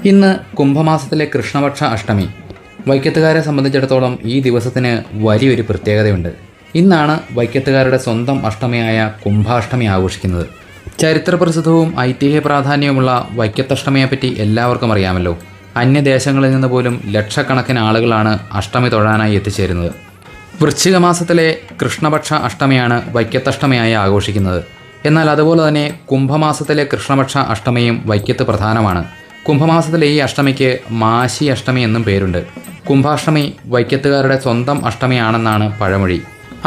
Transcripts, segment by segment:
ഇന്ന് കുംഭമാസത്തിലെ കൃഷ്ണപക്ഷ അഷ്ടമി. വൈക്കത്തുകാരെ സംബന്ധിച്ചിടത്തോളം ഈ ദിവസത്തിന് വലിയൊരു പ്രത്യേകതയുണ്ട്. ഇന്നാണ് വൈക്കത്തുകാരുടെ സ്വന്തം അഷ്ടമിയായ കുംഭാഷ്ടമി ആഘോഷിക്കുന്നത്. ചരിത്രപ്രസിദ്ധവും ഐതിഹ്യ പ്രാധാന്യവുമുള്ള വൈക്കത്തഷ്ടമിയെപ്പറ്റി എല്ലാവർക്കും അറിയാമല്ലോ. അന്യദേശങ്ങളിൽ നിന്ന് പോലും ലക്ഷക്കണക്കിന് ആളുകളാണ് അഷ്ടമി തൊഴാനായി എത്തിച്ചേരുന്നത്. വൃശ്ചിക മാസത്തിലെ കൃഷ്ണപക്ഷ അഷ്ടമിയാണ് വൈക്കത്തഷ്ടമിയായി ആഘോഷിക്കുന്നത്. എന്നാൽ അതുപോലെ തന്നെ കുംഭമാസത്തിലെ കൃഷ്ണപക്ഷ അഷ്ടമിയും വൈക്കത്ത് പ്രധാനമാണ്. കുംഭമാസത്തിലെ ഈ അഷ്ടമിക്ക് മാശി അഷ്ടമി എന്നും പേരുണ്ട്. കുംഭാഷ്ടമി വൈക്കത്തുകാരുടെ സ്വന്തം അഷ്ടമിയാണെന്നാണ് പഴമൊഴി.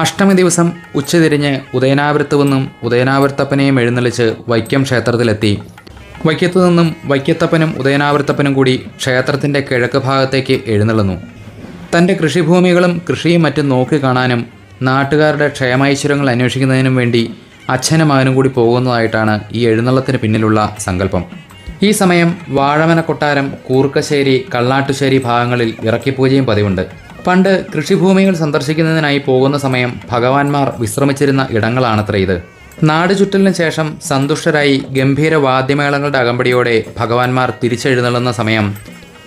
അഷ്ടമി ദിവസം ഉച്ചതിരിഞ്ഞ് ഉദയനാവൃത്തുവെന്നും ഉദയനാവൃത്തപ്പനെയും എഴുന്നള്ളിച്ച് വൈക്കം ക്ഷേത്രത്തിലെത്തി വൈക്കത്തു നിന്നും വൈക്കത്തപ്പനും ഉദയനാവൃത്തപ്പനും കൂടി ക്ഷേത്രത്തിൻ്റെ കിഴക്ക് ഭാഗത്തേക്ക് എഴുന്നള്ളുന്നു. തൻ്റെ കൃഷിഭൂമികളും കൃഷിയും മറ്റും നോക്കിക്കാണാനും നാട്ടുകാരുടെ ക്ഷേമൈശ്വര്യങ്ങൾ അന്വേഷിക്കുന്നതിനും വേണ്ടി അച്ഛനും മകനും കൂടി പോകുന്നതായിട്ടാണ് ഈ എഴുന്നള്ളത്തിന് പിന്നിലുള്ള സങ്കല്പം. ഈ സമയം വാഴമന കൊട്ടാരം, കൂർക്കശ്ശേരി, കള്ളാട്ടുശ്ശേരി ഭാഗങ്ങളിൽ ഇറക്കിപ്പൂജയും പതിവുണ്ട്. പണ്ട് കൃഷിഭൂമികൾ സന്ദർശിക്കുന്നതിനായി പോകുന്ന സമയം ഭഗവാന്മാർ വിശ്രമിച്ചിരുന്ന ഇടങ്ങളാണത്ര ഇത്. നാട് ചുറ്റലിന് ശേഷം സന്തുഷ്ടരായി ഗംഭീര വാദ്യമേളങ്ങളുടെ അകമ്പടിയോടെ ഭഗവാന്മാർ തിരിച്ചെഴുന്നള്ളുന്ന സമയം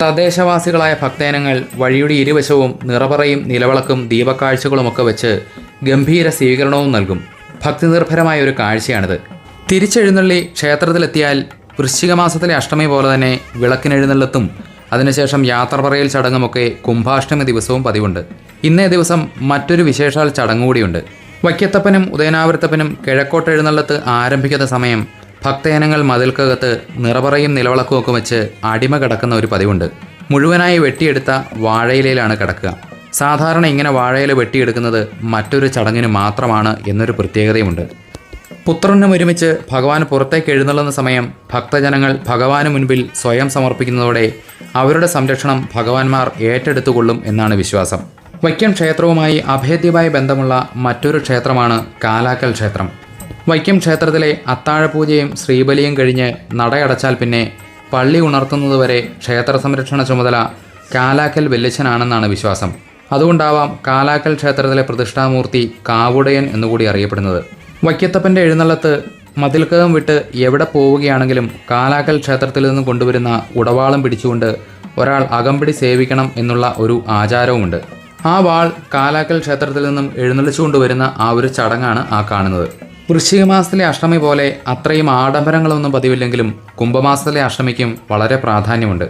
തദ്ദേശവാസികളായ ഭക്തജനങ്ങൾ വഴിയുടെ ഇരുവശവും നിറപറയും നിലവിളക്കും ദീപക്കാഴ്ചകളുമൊക്കെ വെച്ച് ഗംഭീര സ്വീകരണവും നൽകും. ഭക്തിനിർഭരമായ ഒരു കാഴ്ചയാണിത്. തിരിച്ചെഴുന്നള്ളി ക്ഷേത്രത്തിലെത്തിയാൽ വൃശ്ചിക മാസത്തിലെ അഷ്ടമി പോലെ തന്നെ വിളക്കിനെഴുന്നള്ളത്തും അതിനുശേഷം യാത്ര പറയൽ ചടങ്ങുമൊക്കെ കുംഭാഷ്ടമി ദിവസവും പതിവുണ്ട്. ഇന്നേ ദിവസം മറ്റൊരു വിശേഷാൽ ചടങ്ങുകൂടിയുണ്ട്. വൈക്കത്തപ്പനും ഉദയനാവൃത്തപ്പനും കിഴക്കോട്ടെഴുന്നള്ളത്ത് ആരംഭിക്കുന്ന സമയം ഭക്തജനങ്ങൾ മതിൽക്കകത്ത് നിറപറയും നിലവിളക്കുമൊക്കെ വെച്ച് അടിമ കിടക്കുന്ന ഒരു പതിവുണ്ട്. മുഴുവനായി വെട്ടിയെടുത്ത വാഴയിലയിലാണ് കിടക്കുക. സാധാരണ ഇങ്ങനെ വാഴയില വെട്ടിയെടുക്കുന്നത് മറ്റൊരു ചടങ്ങിന് മാത്രമാണ് എന്നൊരു പ്രത്യേകതയുമുണ്ട്. പുത്രനും ഒരുമിച്ച് ഭഗവാൻ പുറത്തേക്ക് എഴുന്നള്ളുന്ന സമയം ഭക്തജനങ്ങൾ ഭഗവാന് മുൻപിൽ സ്വയം സമർപ്പിക്കുന്നതോടെ അവരുടെ സംരക്ഷണം ഭഗവാന്മാർ ഏറ്റെടുത്തുകൊള്ളും എന്നാണ് വിശ്വാസം. വൈക്കം ക്ഷേത്രവുമായി അഭേദ്യമായ ബന്ധമുള്ള മറ്റൊരു ക്ഷേത്രമാണ് കാലാക്കൽ ക്ഷേത്രം. വൈക്കം ക്ഷേത്രത്തിലെ അത്താഴപൂജയും ശ്രീബലിയും കഴിഞ്ഞ് നടയടച്ചാൽ പിന്നെ പള്ളി ഉണർത്തുന്നതുവരെ ക്ഷേത്ര സംരക്ഷണ ചുമതല കാലാക്കൽ വെല്ലിച്ചനാണെന്നാണ് വിശ്വാസം. അതുകൊണ്ടാവാം കാലാക്കൽ ക്ഷേത്രത്തിലെ പ്രതിഷ്ഠാമൂർത്തി കാവുടയൻ എന്നുകൂടി അറിയപ്പെടുന്നത്. വൈക്കത്തപ്പൻ്റെ എഴുന്നള്ളത്ത് മതിൽക്കകം വിട്ട് എവിടെ പോവുകയാണെങ്കിലും കാലാക്കൽ ക്ഷേത്രത്തിൽ നിന്ന് കൊണ്ടുവരുന്ന ഉടവാളം പിടിച്ചുകൊണ്ട് ഒരാൾ അകമ്പടി സേവിക്കണം എന്നുള്ള ഒരു ആചാരവുമുണ്ട്. ആ വാൾ കാലാക്കൽ ക്ഷേത്രത്തിൽ നിന്നും എഴുന്നള്ളിച്ചുകൊണ്ടുവരുന്ന ആ ഒരു ചടങ്ങാണ് ആ കാണുന്നത്. വൃശ്ചിക മാസത്തിലെ അഷ്ടമി പോലെ അത്രയും ആഡംബരങ്ങളൊന്നും പതിവില്ലെങ്കിലും കുംഭമാസത്തിലെ അഷ്ടമിക്കും വളരെ പ്രാധാന്യമുണ്ട്.